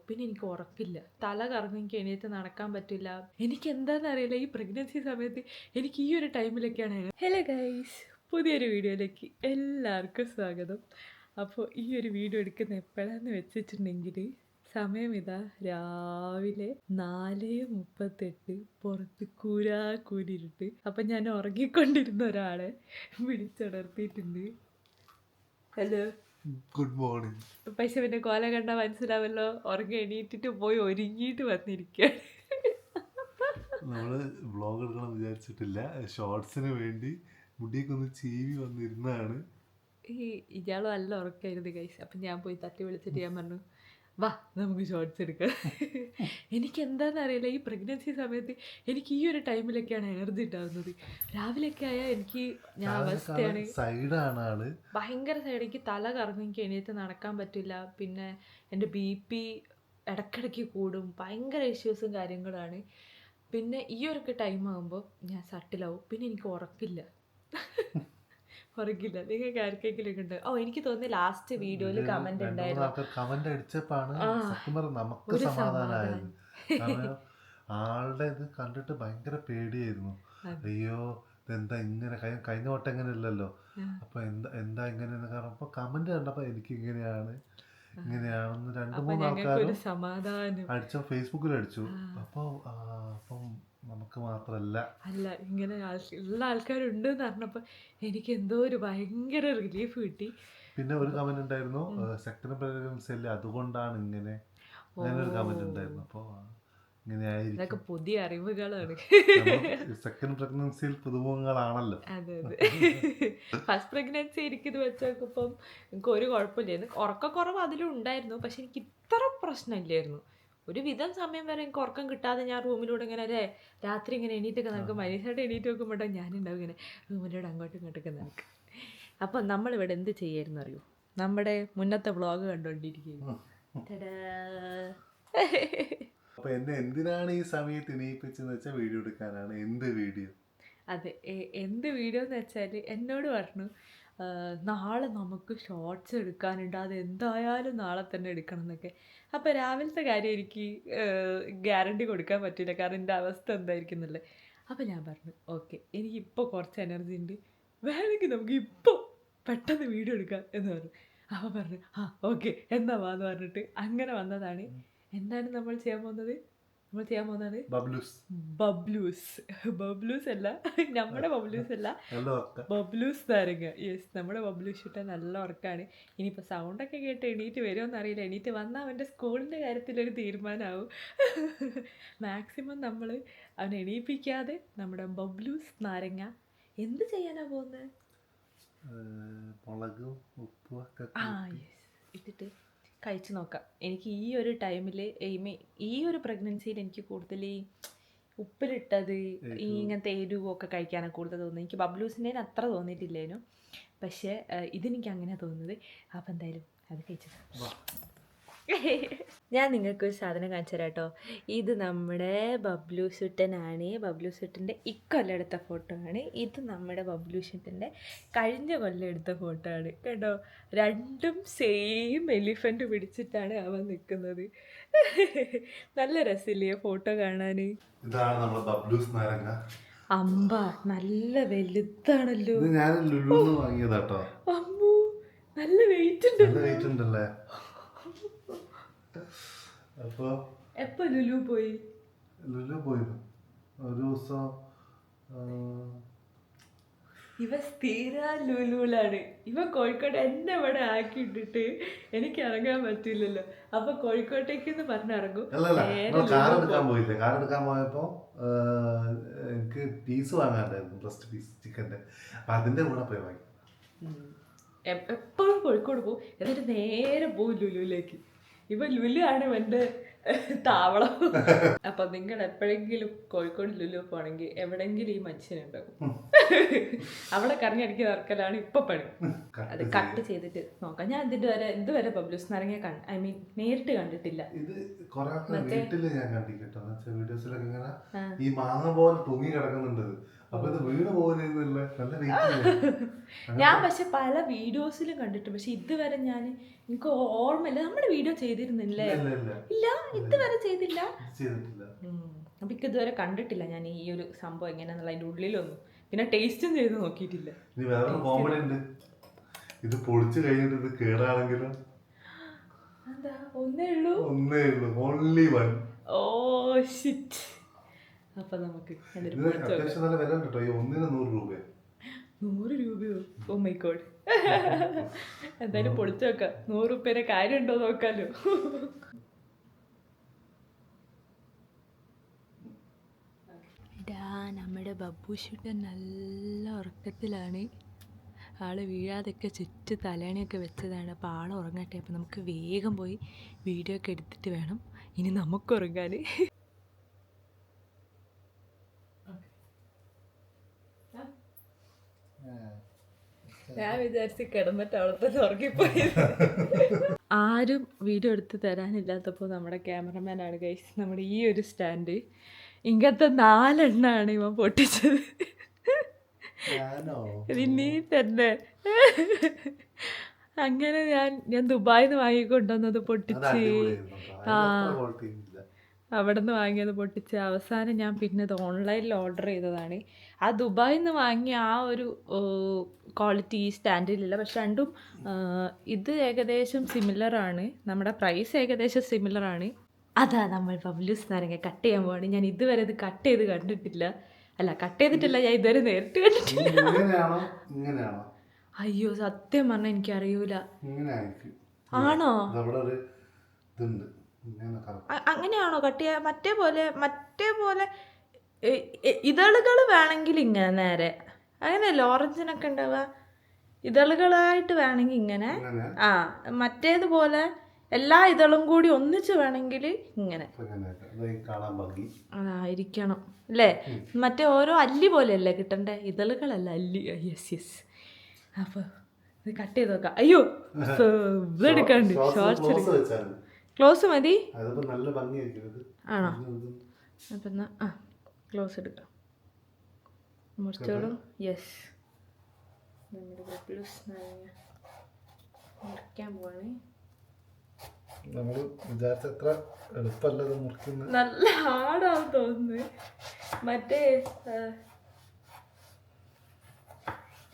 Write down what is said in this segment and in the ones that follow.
പിന്നെ എനിക്ക് ഉറക്കില്ല, തല കറങ്ങും, എനിക്ക് എണീറ്റ് നടക്കാൻ പറ്റില്ല. എനിക്ക് എന്താണെന്ന് അറിയില്ല, ഈ പ്രഗ്നൻസി സമയത്ത് എനിക്ക് ഈ ഒരു ടൈമിലൊക്കെയാണ്. ഹലോ ഗൈസ്, പുതിയൊരു വീഡിയോയിലേക്ക് എല്ലാവർക്കും സ്വാഗതം. അപ്പോൾ ഈ ഒരു വീഡിയോ എടുക്കുന്ന എപ്പോഴാന്ന് വെച്ചിട്ടുണ്ടെങ്കിൽ സമയം ഇതാ രാവിലെ 4:38, പുറത്ത് കൂരിരുട്ട്. അപ്പം ഞാൻ ഉറങ്ങിക്കൊണ്ടിരുന്ന ഒരാളെ വിളിച്ചുണർത്തിയിട്ടുണ്ട്. Hello, good morning. പക്ഷെ പിന്നെ കോല കണ്ടാൽ മനസ്സിലാവല്ലോ, ഉറങ്ങി എണീറ്റിട്ട് പോയി ഒരുങ്ങിയിട്ട് വന്നിരിക്കുക. നമ്മള് വ്ളോഗ് എടുക്കണം വിചാരിച്ചിട്ടില്ല, ഷോർട്സിന് വേണ്ടി മുടിയൊക്കെ ഒന്ന് ചീവി വന്നിരുന്നതാണ്. ഇയാളും നല്ല ഉറക്കായിരുന്നു ഗൈസ്. അപ്പം ഞാൻ പോയി തട്ടി വിളിച്ചിട്ട് ഞാൻ പറഞ്ഞു, വാ നമുക്ക് ഷോർട്സ് എടുക്കാം. എനിക്ക് എന്താണെന്ന് അറിയില്ല, ഈ പ്രഗ്നൻസി സമയത്ത് എനിക്ക് ഈ ഒരു ടൈമിലൊക്കെയാണ് എനർജി ഉണ്ടാകുന്നത്. രാവിലെയൊക്കെ ആയാൽ എനിക്ക് ഞാൻ അവസ്ഥയാണ്, സൈഡാണ് ആള്, ഭയങ്കര സൈഡ്. എനിക്ക് തല കറങ്ങും, എനിക്ക് എണീറ്റ് നടക്കാൻ പറ്റില്ല. പിന്നെ എൻ്റെ BP ഇടയ്ക്കിടയ്ക്ക് കൂടും, ഭയങ്കര ഇഷ്യൂസും കാര്യങ്ങളാണ്. പിന്നെ ഈ ഒരു ടൈം ആകുമ്പോൾ ഞാൻ സട്ടിലാവും, പിന്നെ എനിക്ക് ഉറക്കില്ല. നിങ്ങൾക്ക് ആർക്കെങ്കിലും ഉണ്ട്? എനിക്ക് തോന്നുന്നു ലാസ്റ്റ് വീഡിയോയിൽ കമന്റ് ഉണ്ടായിരുന്നു, കമന്റ് അടിച്ചപ്പോഴാണ് സത്യം പറഞ്ഞ നമുക്ക് സമാധാനമായത്. കാരണം ആളുടെ ഇത് കണ്ടിട്ട് ഭയങ്കര പേടിയായിരുന്നു. അയ്യോ ഇതെന്താ ഇങ്ങനെ, കഴിഞ്ഞ വട്ടം എങ്ങനെ ഇല്ലല്ലോ, അപ്പൊ എന്താ ഇങ്ങനെയെന്ന്. കാരണം അപ്പൊ കമന്റ് കണ്ടപ്പോ എനിക്ക് ഇങ്ങനെയാണെന്ന് 2-3 ആൾക്കാരും അടിച്ചു, ഫേസ്ബുക്കിൽ അടിച്ചു. അപ്പം നമുക്ക് മാത്രല്ല ഇങ്ങനെ ഉള്ള ആൾക്കാരുണ്ട് എന്ന് പറഞ്ഞപ്പോൾ എനിക്ക് എന്തോ ഒരു ഭയങ്കര റിലീഫ് കിട്ടി. പിന്നെ ഒരു കമന്റ് ഉണ്ടായിരുന്നു, സെക്കൻഡ് പ്രഗ്നൻസി അല്ലേ അതുകൊണ്ടാണ് ഇങ്ങനെ, അങ്ങനെ ഒരു കമന്റ് ഉണ്ടായിരുന്നു. അപ്പോൾ ഇതൊക്കെ പുതിയ അറിവുകളാണ്. സെക്കൻഡ് പ്രഗ്നൻസിയിൽ പുതുമുഖങ്ങളാണല്ലോ. അതെ അതെ. ഫസ്റ്റ് പ്രഗ്നൻസി എനിക്കിത് വെച്ച് നോക്കുമ്പം എനിക്ക് ഒരു കുഴപ്പമില്ലായിരുന്നു. ഉറക്കക്കുറവ് അതിലും ഉണ്ടായിരുന്നു, പക്ഷെ എനിക്ക് ഇത്ര പ്രശ്നമില്ലായിരുന്നു. ഒരു വിധം സമയം വരെ എനിക്ക് ഉറക്കം കിട്ടാതെ ഞാൻ റൂമിലൂടെ ഇങ്ങനെ അല്ലേ രാത്രി ഇങ്ങനെ എണീറ്റൊക്കെ നടക്കും. മനീഷായിട്ട് എണീറ്റ് നോക്കുമ്പോട്ടോ ഞാനുണ്ടാവും ഇങ്ങനെ റൂമിലൂടെ അങ്ങോട്ടും ഇങ്ങോട്ടൊക്കെ നടക്കും. അപ്പം നമ്മളിവിടെ എന്ത് ചെയ്യായിരുന്നു അറിയോ? നമ്മുടെ മുന്നത്തെ വ്ളോഗ് കണ്ടുകൊണ്ടിരിക്കുന്നു. അപ്പൊ എന്നെ എന്തിനാണ് ഈ സമയത്ത് എണീപ്പിച്ചെന്ന് വെച്ചാൽ വീഡിയോ എടുക്കാനാണ്. എന്ത് വീഡിയോ? അതെ, എന്ത് വീഡിയോ എന്ന് വെച്ചാൽ എന്നോട് പറഞ്ഞു, നാളെ നമുക്ക് ഷോർട്സ് എടുക്കാനുണ്ട്, അത് എന്തായാലും നാളെ തന്നെ എടുക്കണം എന്നൊക്കെ. അപ്പോൾ രാവിലത്തെ കാര്യം എനിക്ക് ഗ്യാരണ്ടി കൊടുക്കാൻ പറ്റില്ല, കാരണം എൻ്റെ അവസ്ഥ എന്തായിരിക്കും എന്നല്ലേ. അപ്പോൾ ഞാൻ പറഞ്ഞു ഓക്കെ, എനിക്കിപ്പോൾ കുറച്ച് എനർജി ഉണ്ട്, വേണമെങ്കിൽ നമുക്ക് ഇപ്പോൾ പെട്ടെന്ന് വീഡിയോ എടുക്കാം എന്ന് പറഞ്ഞു. അപ്പോൾ പറഞ്ഞു ഓക്കെ എന്നാ വാന്ന് പറഞ്ഞിട്ട് അങ്ങനെ വന്നതാണ്. എന്താണ് നമ്മൾ ചെയ്യാൻ പോകുന്നത്? ബബ്ലൂസ് അല്ല, നമ്മുടെ ബബ്ലൂസ് അല്ല, ബബ്ലൂസ് നാരങ്ങ. യെസ്, നമ്മുടെ ബബ്ലൂസ് ഇട്ട നല്ല ഉറക്കാണ്. ഇനിയിപ്പോൾ സൗണ്ടൊക്കെ കേട്ട് എണീറ്റ് വരുമോയെന്ന് അറിയില്ല. എണീറ്റ് വന്നാൽ അവൻ്റെ സ്കൂളിൻ്റെ കാര്യത്തിലൊരു തീരുമാനമാവും. മാക്സിമം നമ്മൾ അവനെ എണീപ്പിക്കാതെ നമ്മുടെ ബബ്ലൂസ് നാരങ്ങ എന്ത് ചെയ്യാനാ പോകുന്നത്? മുളകും ഉപ്പും ഒക്കെ ഇട്ടിട്ട് കഴിച്ച് നോക്കാം. എനിക്ക് ഈ ഒരു ടൈമിൽ ഈ ഒരു പ്രഗ്നൻസിയിൽ എനിക്ക് കൂടുതൽ ഈ ഉപ്പിലിട്ടത് ഇങ്ങനത്തെ എരിവൊക്കെ കഴിക്കാനാണ് കൂടുതൽ തോന്നുന്നത്. എനിക്ക് ബബ്ലൂസിൻ്റെ അത്ര തോന്നിയിട്ടില്ലേനു, പക്ഷേ ഇതെനിക്ക് അങ്ങനെ തോന്നുന്നത്. അപ്പം എന്തായാലും അത് കഴിച്ചത്. ഞാൻ നിങ്ങൾക്കൊരു സാധനം കാണിച്ചു തരാം കേട്ടോ. ഇത് നമ്മുടെ ബബ്ലൂസുട്ടനാണ്. ബബ്ലൂസുട്ടൻ്റെ ഇക്കൊല്ലം എടുത്ത ഫോട്ടോ ആണ്. ഇത് നമ്മുടെ ബബ്ലൂസുട്ടൻ്റെ കഴിഞ്ഞ കൊല്ലം എടുത്ത ഫോട്ടോ ആണ് കേട്ടോ. രണ്ടും സെയിം എലിഫൻറ്റ് പിടിച്ചിട്ടാണ് അവൻ നിൽക്കുന്നത്. നല്ല രസമില്ലേ ഫോട്ടോ കാണാൻ? ഇതാണ് നമ്മുടെ ബബ്ലൂസ് നാരങ്ങ. അമ്പ നല്ല വലുതാണല്ലോ. ഞാൻ ലുലുന്ന് വാങ്ങിയതാട്ടോ. അമ്മോ നല്ല വെയിറ്റ് ഉണ്ടല്ലേ. അപ്പൊ എപ്പോ ലുലു പോയി ഒരു ദിവസം. ഇവ സ്ഥിര ലുലുലാണ്. ഇവ കോഴിക്കോട് എന്നെ ഇവിടെ ആക്കിയിട്ടിട്ട് എനിക്ക് ഇറങ്ങാൻ പറ്റില്ലല്ലോ. അപ്പൊ കോഴിക്കോട്ടേക്ക് പറഞ്ഞിറങ്ങും. കാർ എടുക്കാൻ പോയപ്പോ എനിക്ക് പീസ് വാങ്ങാണ്ടായിരുന്നു, ബ്രസ്റ്റ് പീസ് ചിക്കൻ്റെ. അപ്പൊ അതിന്റെ കൂടെ പോയി വാങ്ങി. എപ്പോഴും കോഴിക്കോട് പോകും, എന്നിട്ട് നേരെ പോകും ലുലുവിലേക്ക്. ഇവ ലുലു ആണ് എൻ്റെ താവളം. അപ്പൊ നിങ്ങൾ എപ്പോഴെങ്കിലും കോഴിക്കോട് ലുലു പോണെങ്കിൽ എവിടെങ്കിലും ഈ മനുഷ്യനുണ്ടാകും. അവിടെ കറങ്ങിയടിക്ക് നടക്കലാണ് ഇപ്പൊ പണി. അത് കട്ട് ചെയ്തിട്ട് നോക്കാം. ഞാൻ ഇതുവരെ ബബ്ലൂസ് നാരങ്ങ നേരിട്ട് കണ്ടിട്ടില്ല. ഇത് വീട്ടില് ഞാൻ കണ്ടിട്ടോ, വീഡിയോസിലൊക്കെ ഇങ്ങനെ ഈ മാങ്ങ പോലെ തൂങ്ങി കിടക്കുന്നുണ്ട്. അപ്പൊ ഇത് വീണ് പോകുന്നില്ല, നല്ല വെയിറ്റ്. ഞാൻ പക്ഷെ പല വീഡിയോസിലും കണ്ടിട്ടുണ്ട്, പക്ഷെ ഇതുവരെ ഞാൻ എനിക്ക് ഓർമ്മയില്ല. നമ്മുടെ വീഡിയോ ചെയ്തിരുന്നില്ലേ? ഇല്ല, ഇതുവരെ ചെയ്തില്ല. അപ്പൊ എനിക്ക് ഇതുവരെ കണ്ടിട്ടില്ല ഞാൻ ഈ ഒരു സംഭവം എങ്ങനെയാന്നുള്ള അതിന്റെ ഉള്ളിലൊന്നും. പിന്നെ ടേസ്റ്റും ചെയ്ത് നോക്കിയിട്ടില്ല. ഇനി വേറൊരു കോമഡി ഉണ്ട്. ഇത് പൊളിച്ചു കഴിഞ്ഞിട്ട് ഇത് കേടാണെങ്കിലും ഒന്നേ ഉള്ളൂ, ഓൺലി വൺ. Oh shit. അപ്പൊ നമുക്ക് അത്യാവശ്യം നല്ല വില ഉണ്ട് കേട്ടോ. ഈ ഒന്നിന് 100 രൂപ. 100 രൂപയോ? Oh my god. എന്തായാലും പൊളിച്ചു നോക്കാം. 100 രൂപയുടെ കാര്യം ഉണ്ടോ നോക്കാലോ. നമ്മുടെ ബബ്ബൂഷൂട്ടൻ നല്ല ഉറക്കത്തിലാണ്. ആള് വീഴാതൊക്കെ ചുറ്റ് തലേണിയൊക്കെ വെച്ചതാണ്. അപ്പോൾ ആൾ ഉറങ്ങട്ടെ. അപ്പോൾ നമുക്ക് വേഗം പോയി വീഡിയോ ഒക്കെ എടുത്തിട്ട് വേണം ഇനി നമുക്ക് ഉറങ്ങാൻ. ഞാൻ വിചാരിച്ച് കിടന്നിട്ട് അവിടെ തന്നെ ഉറങ്ങിപ്പോയി. ആരും വീഡിയോ എടുത്ത് തരാനില്ലാത്തപ്പോൾ നമ്മുടെ ക്യാമറമാനാണ് ഗൈസ് നമ്മുടെ ഈ ഒരു സ്റ്റാൻഡ്. ഇങ്ങനത്തെ 4 എണ്ണമാണ് ഇവൻ പൊട്ടിച്ചത്. പിന്നെ തന്നെ അങ്ങനെ ഞാൻ ദുബായിന്ന് വാങ്ങിക്കൊണ്ടുവന്നത് പൊട്ടിച്ച്, അവിടെ നിന്ന് വാങ്ങിയത് പൊട്ടിച്ച്. അവസാനം ഞാൻ പിന്നെ ഇത് ഓൺലൈനിൽ ഓർഡർ ചെയ്തതാണ്. ആ ദുബായിൽ നിന്ന് വാങ്ങിയ ആ ഒരു ക്വാളിറ്റി ഈ സ്റ്റാൻഡിലില്ല. പക്ഷെ രണ്ടും ഇത് ഏകദേശം സിമിലറാണ്. നമ്മുടെ പ്രൈസ് ഏകദേശം സിമിലറാണ്. അതാ നമ്മൾ ബബ്ലൂസ് നാരങ്ങ കട്ട് ചെയ്യാൻ പോവാണ്. ഞാൻ ഇതുവരെ ഇത് കട്ട് ചെയ്ത് കണ്ടിട്ടില്ല. അല്ല, കട്ട് ചെയ്തിട്ടില്ല, ഞാൻ ഇതുവരെ നേരിട്ട് കണ്ടിട്ടില്ല. അയ്യോ സത്യം പറഞ്ഞാൽ എനിക്കറിയൂല. ആണോ? അങ്ങനെയാണോ കട്ട് ചെയ്യാൻ? മറ്റേ പോലെ ഇതളുകൾ വേണമെങ്കിൽ ഇങ്ങനെ നേരെ അങ്ങനെയല്ല ഓറഞ്ചിനൊക്കെ ഉണ്ടാവുക. ഇതളുകളായിട്ട് വേണമെങ്കിൽ ഇങ്ങനെ, മറ്റേതുപോലെ എല്ലാ ഇതളും കൂടി ഒന്നിച്ച് വേണമെങ്കിൽ ഇങ്ങനെ അതായിരിക്കണം അല്ലേ? മറ്റേ ഓരോ അല്ലി പോലെയല്ലേ കിട്ടണ്ടേ? ഇതളുകളല്ല, അല്ലി. യെസ്. അപ്പോൾ ഇത് കട്ട് ചെയ്ത് നോക്കാം. അയ്യോ ഇതെടുക്കാണ്ട് ഷോർട്സ് ക്ലോസ് മതി. ആണോ? അപ്പം എന്നാ ക്ലോസ് എടുക്കാം. മുറിച്ചോളൂ. യെസ്, നമ്മുടെ ബബ്ലൂസ് നാരങ്ങ മുറിക്കാൻ പോവാണ്. നമ്മൾ വിചാരിച്ചത്ര എളുപ്പമല്ലത് മുറിക്കുന്നത്. നല്ല ഹാർഡാവും തോന്നുന്നു. മറ്റേ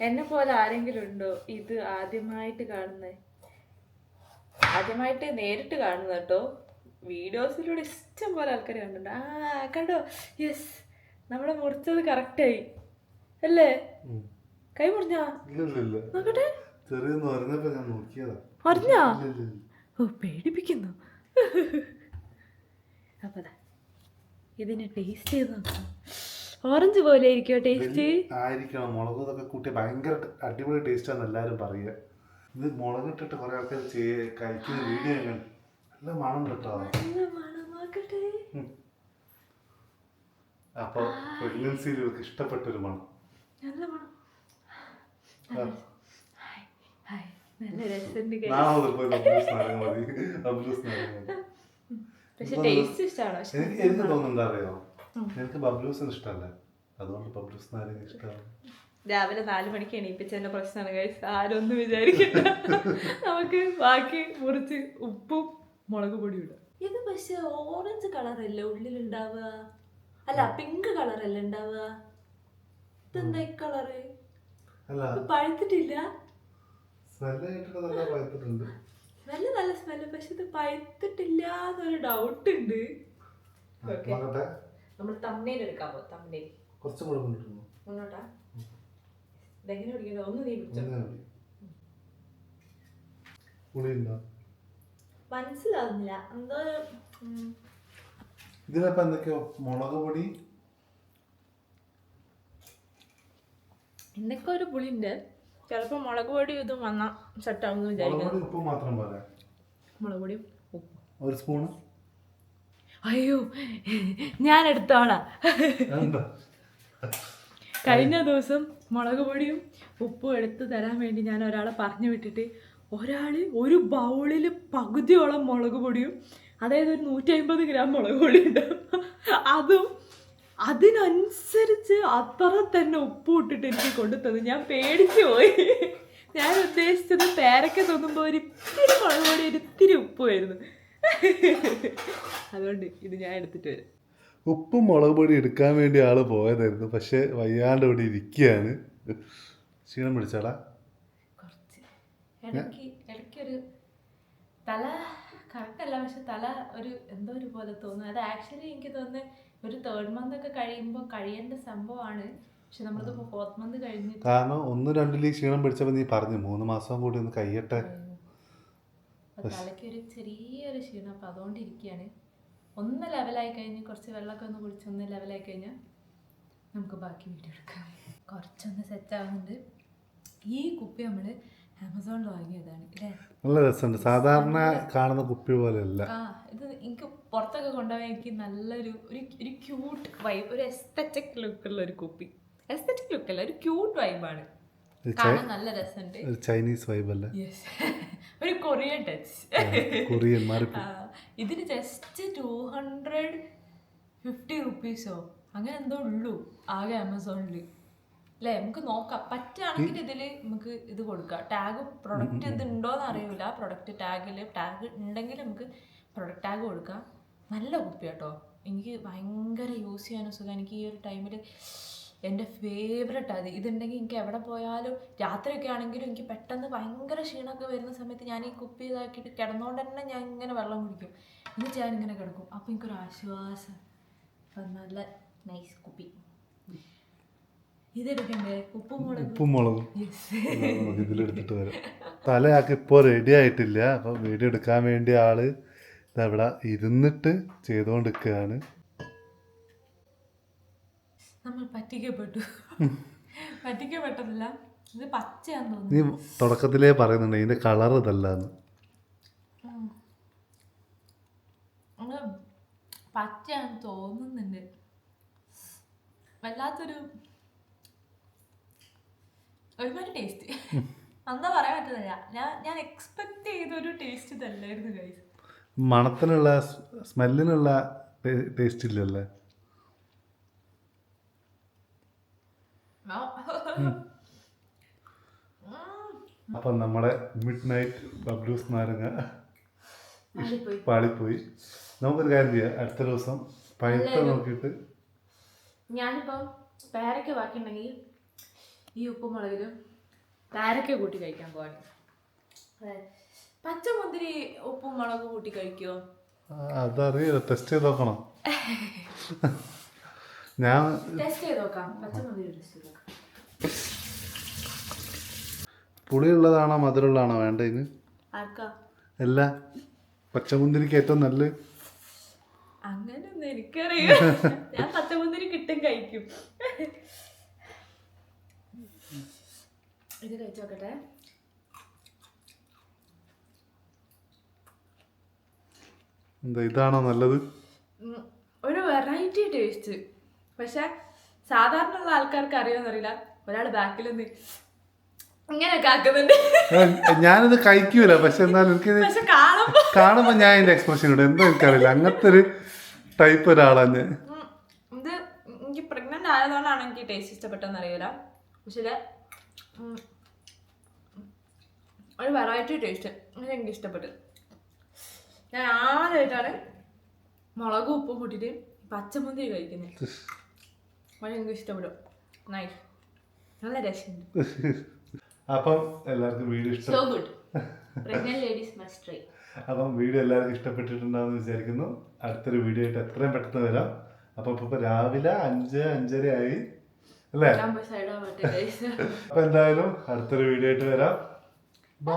എന്നെ പോലെ ആരെങ്കിലും ഉണ്ടോ ഇത് ആദ്യമായിട്ട് കാണുന്നത്? ആദ്യമായിട്ട് നേരിട്ട് കാണുന്നത് കേട്ടോ. വീഡിയോസിലൂടെ ഇഷ്ടം പോലെ ആൾക്കാർ കണ്ടിട്ടുണ്ട്. കണ്ടോ? യെസ്, നമ്മളെ മുറിച്ചത് കറക്റ്റായി അല്ലേ? കൈ മുറിഞ്ഞാ? നോക്കട്ടെ. അറിഞ്ഞാ? ഓ പേടിപ്പിക്കുന്നു. അപ്പതാ ഇതിനെ ടേസ്റ്റ് ചെയ്ത് നോക്കാം. ഓറഞ്ച് പോലെ ആയിരിക്കോ ടേസ്റ്റ്? ആയിരിക്കണം. മുളകൊക്കെ കൂട്ടി ഭയങ്കര അടിപൊളി ടേസ്റ്റാന്ന് എല്ലാവരും പറയുക. ഇത് മുളകിട്ടിട്ട് കുറെ ആൾക്കാർ കഴിക്കുന്ന വീഡിയോ നല്ല മണം കേട്ടോ. അപ്പൊ പ്രഗ്നൻസിയിൽ ഇവർക്ക് ഇഷ്ടപ്പെട്ടൊരു മണം. എനിക്ക് തോന്നുന്നുണ്ട് അറിയോ, എനിക്ക് ബബ്ലൂസിന് ഇഷ്ടമല്ല, അതുകൊണ്ട് ബബ്ലൂസ് നാരങ്ങ ഇഷ്ടമാണ്. രാവിലെ 4 മണിക്ക് എണീപ്പിച്ചതിന്റെ പ്രശ്നമാണ് ഗൈസ്. ആരും ഒന്നും വിചാരിക്കണ്ട. നമുക്ക് ബാക്കി മുറിച്ച് ഉപ്പും മുളക് പൊടി ഇടാം. ഇത് പക്ഷെ ഓറഞ്ച് കളറല്ലേ ഉള്ളിലുണ്ടാവുക? അല്ല, പിങ്ക് കളറല്ലേ ഉണ്ടാവുക? ഇതെന്താ ഈ കളറ്? പഴുത്തിട്ടില്ല. സ്മെല്ല് നല്ല സ്മെല്ല്, പക്ഷെ ഇത് പഴുത്തിട്ടില്ല എന്നൊരു ഡൗട്ട് ഉണ്ട്. നമ്മൾ തമ്മനയിൽ എടുക്കാൻ പോകും. തമ്മനയിൽ മുന്നോട്ടാ. ഇതെങ്ങനെ പിടിക്കണ്ടോ? ഒന്ന് നീ പിടിച്ചോ. മനസ്സിലാവുന്നില്ല എന്തോ. ഇതിനപ്പോ എന്തൊക്കെയോ മുളക് പൊടി, എന്തൊക്കെ ഒരു പുളിയുണ്ട്. ചിലപ്പോ മുളക് പൊടി ഇതും വന്നാ സെറ്റാവുന്നു വിചാരിക്കുന്നു. ഉപ്പ് മാത്രം പോലെ. മുളക് പൊടിയും ഉപ്പും ഒരു സ്പൂണ്. അയ്യോ ഞാൻ എടുത്തോളാം. കഴിഞ്ഞ ദിവസം മുളക് പൊടിയും ഉപ്പും എടുത്ത് തരാൻ വേണ്ടി ഞാൻ ഒരാളെ പറഞ്ഞു വിട്ടിട്ട് ഒരാൾ ഒരു ബൗളിൽ പകുതിയോളം മുളക് പൊടിയും, അതായത് ഒരു 150 ഗ്രാം മുളക് പൊടി ഉണ്ടാവും, അതും അതിനനുസരിച്ച് അത്ര തന്നെ ഉപ്പ് ഇട്ടിട്ട് എനിക്ക് കൊണ്ടു തന്നു. ഞാൻ പേടിച്ചു പോയി. ഞാൻ ഉദ്ദേശിച്ചത് പേരക്ക തോന്നുമ്പോൾ ഒരു ഇത്തിരി മുളക് പൊടി ഒരു ഇത്തിരി ഉപ്പുമായിരുന്നു. അതുകൊണ്ട് ഇത് ഞാൻ എടുത്തിട്ട് വരും. ഉപ്പും മുളക് പൊടി എടുക്കാൻ വേണ്ടി ആള് പോയതായിരുന്നു, പക്ഷെ വയ്യാണ്ട് ഇവിടെ ഇരിക്കുകയാണ്. ക്ഷീണം പിടിച്ചാടാ? കുറച്ച് ഇടയ്ക്കൊരു തല കറക്റ്റല്ല, പക്ഷെ തല ഒരു എന്തോ ഒരു പോലെ തോന്നുന്നു. അത് ആക്ച്വലി എനിക്ക് തോന്നുന്നത് ഒരു 3rd month ഒക്കെ കഴിയുമ്പോൾ കഴിയേണ്ട സംഭവമാണ്. പക്ഷെ നമ്മളിതിപ്പോൾ 4th month കഴിഞ്ഞിട്ട് കാരണം 1-2 ക്ഷീണം പിടിച്ചപ്പോൾ നീ പറഞ്ഞു 3 മാസം കൂടി ഒന്ന് കഴിയട്ടെ. തലയ്ക്ക് ഒരു ചെറിയൊരു ക്ഷീണം, അപ്പം അതുകൊണ്ട് ഇരിക്കുകയാണ്. ഒന്ന് ലെവലായി കഴിഞ്ഞ് കുറച്ച് വെള്ളമൊക്കെ ഒന്ന് കുടിച്ച് ഒന്ന് ലെവലായി കഴിഞ്ഞാൽ നമുക്ക് ബാക്കി വീഡിയോ എടുക്കാം. കുറച്ചൊന്ന് സെറ്റ് ആവുന്നുണ്ട്. ഈ കുപ്പി നമ്മൾ ആമസോണിൽ വാങ്ങിയതാണ്. ഇല്ലേ? നല്ല രസമുണ്ട്. സാധാരണ കാണുന്ന കുപ്പി പോലെയല്ല. ഇത് എനിക്ക് പുറത്തൊക്കെ കൊണ്ടുപോകാൻ എനിക്ക് നല്ലൊരു ഒരു ക്യൂട്ട് വൈബ്, ഒരു എസ്തറ്റിക് ലുക്കുള്ള ഒരു കുപ്പി. എസ്തറ്റിക് ലുക്കല്ല, ഒരു ക്യൂട്ട് വൈബാണ്. കാണാൻ നല്ല രസമുണ്ട്. ഒരു ചൈനീസ് വൈബ് അല്ലേ? ഒരു കൊറിയൻ ടച്ച്. കൊറിയൻ ഇതിന് ജസ്റ്റ് 250 റുപ്പീസോ അങ്ങനെ എന്തോ ഉള്ളൂ ആകെ ആമസോണിൽ. അല്ലേ? നമുക്ക് നോക്കാം, പറ്റുകയാണെങ്കിൽ ഇതിൽ നമുക്ക് ഇത് കൊടുക്കാം. ടാഗ് പ്രൊഡക്റ്റ് ഇത് ഉണ്ടോയെന്ന് അറിയില്ല. പ്രൊഡക്റ്റ് ടാഗ് ഉണ്ടെങ്കിൽ നമുക്ക് പ്രൊഡക്റ്റ് ടാഗ് കൊടുക്കാം. നല്ല കുപ്പി കേട്ടോ, എനിക്ക് ഭയങ്കര യൂസ് ചെയ്യാനും സുഖം. എനിക്ക് ഈ ഒരു ടൈമിൽ എൻ്റെ ഫേവററ്റ് അത് ഇതുണ്ടെങ്കിൽ എനിക്ക് എവിടെ പോയാലും രാത്രിയൊക്കെ ആണെങ്കിലും എനിക്ക് പെട്ടെന്ന് ഭയങ്കര ക്ഷീണമൊക്കെ വരുന്ന സമയത്ത് ഞാൻ ഈ കുപ്പി ഇതാക്കിയിട്ട് കിടന്നുകൊണ്ട് തന്നെ ഞാൻ ഇങ്ങനെ വെള്ളം കുടിക്കും. എന്നിട്ട് ഞാനിങ്ങനെ കിടക്കും. അപ്പോൾ എനിക്കൊരു ആശ്വാസം. അപ്പം നല്ല നൈസ് കുപ്പി. ഇതെടുക്കണ്ടേ? ഉപ്പും മുളകും ഇതിലെടുത്തിട്ട് വരാം. തലയാക്കി ഇപ്പോൾ റെഡി ആയിട്ടില്ല. അപ്പം വീഡിയോ എടുക്കാൻ വേണ്ടി ആള് ഇതവിടെ ഇരുന്നിട്ട് ചെയ്തുകൊണ്ടിരിക്കുകയാണ്. നമ്മൾ പറ്റിക്കപ്പെട്ടു. പറ്റിക്കപ്പെട്ടതല്ല, ഇത് പച്ചയാന്ന് തോന്നുന്നു. നീ തുടക്കത്തിലേ പറയുന്നുണ്ട് ഇതിന്റെ കളർ ഇതല്ലാന്ന്. പച്ചയാന്ന് തോന്നുന്നുണ്ട്. വല്ലാത്തൊരു ഒരുപാട് ടേസ്റ്റ് എന്താ പറയാൻ പറ്റുന്നില്ല. ഞാൻ എക്സ്പെക്ട് ചെയ്തൊരു ടേസ്റ്റ് ഇതല്ലായിരുന്നു ഗൈസ്. മണത്തിനുള്ള സ്മെല്ലിനുള്ള ടേസ്റ്റ് ഇല്ലല്ലേ? അപ്പം നമ്മുടെ മിഡ് നൈറ്റ് ബബ്ലൂസ് നാരങ്ങ പാളിപ്പോയി. നമുക്കൊരു കാര്യം ചെയ്യാം, അടുത്ത ദിവസം പഴുത്ത നോക്കിയിട്ട്. ഞാനിപ്പം പേരയ്ക്ക ബാക്കിയുണ്ടെങ്കിൽ ഈ ഉപ്പും മുളകിലും പേരയ്ക്ക കൂട്ടി കഴിക്കാൻ പോവാണ്. പച്ചമുന്തിരി ഉപ്പും മുളകും കൂട്ടി കഴിക്കുമോ? അതറിയില്ല, ടെസ്റ്റ് ചെയ്ത് നോക്കണം. ഞാൻ ടെസ്റ്റ് ചെയ്ത് നോക്കാം. പച്ചമുന്തിരി ടെസ്റ്റ് ചെയ്ത് നോക്കാം. പുളിയുള്ളതാണോ മധുരമുള്ളതാണോ വേണ്ടത്? ആർക്കാ? അല്ല, പച്ചമുന്തിരിക്ക് ഏറ്റവും നല്ല. അങ്ങനെയൊന്നും എനിക്കറിയാം. ഞാൻ പച്ചമുന്തിരി കിട്ടും കഴിക്കും. ഇത് കഴിച്ചു നോക്കട്ടെ. എന്താ ഇതാണോ നല്ലത്? ഒരു വെറൈറ്റി ടേസ്റ്റ്. പക്ഷെ സാധാരണ ഉള്ള ആൾക്കാർക്ക് അറിയാമെന്നറിയില്ല. ഒരാൾ ബാക്കിൽ നിന്ന് ഇങ്ങനെയൊക്കെ ആക്കുന്നുണ്ട്. ഞാനിത് കഴിക്കൂല, പക്ഷെ എന്നാലും എനിക്ക് കാണുമ്പോ ഞാൻ എന്റെ എക്സ്പ്രഷൻ ഇടും. എന്താ എനിക്കറിയില്ല, അങ്ങനത്തെ ഒരു ടൈപ്പ് ഒരാളാണ് ഞാൻ. ഇത് എനിക്ക് പ്രഗ്നന്റ് ആയതുകൊണ്ടാണ് എനിക്ക് ടേസ്റ്റ് ഇഷ്ടപ്പെട്ടെന്ന് അറിയില്ല. പക്ഷെ ഒരു വെറൈറ്റി ടേസ്റ്റ് എനിക്ക് ഇഷ്ടപ്പെട്ടു. ഞാൻ ആദ്യമായിട്ടാണ് മുളകും ഉപ്പും കൂട്ടിയിട്ട് പച്ചമുന്തിരി കഴിക്കുന്നത്. വളരെ എനിക്ക് ഇഷ്ടപ്പെടും. നൈസ്, നല്ല രസമുണ്ട്. അപ്പം എല്ലാവർക്കും video so good. Pregnant ladies must try. അപ്പം വീഡിയോ എല്ലാവർക്കും ഇഷ്ടപ്പെട്ടിട്ടുണ്ടാവുമെന്ന് വിചാരിക്കുന്നു. അടുത്തൊരു വീഡിയോ ആയിട്ട് എത്രയും പെട്ടെന്ന് വരാം. അപ്പം ഇപ്പൊ രാവിലെ 5-5:30 ആയി അല്ലേ? അപ്പൊ എന്തായാലും അടുത്തൊരു വീഡിയോ ആയിട്ട് വരാം. ബൈ.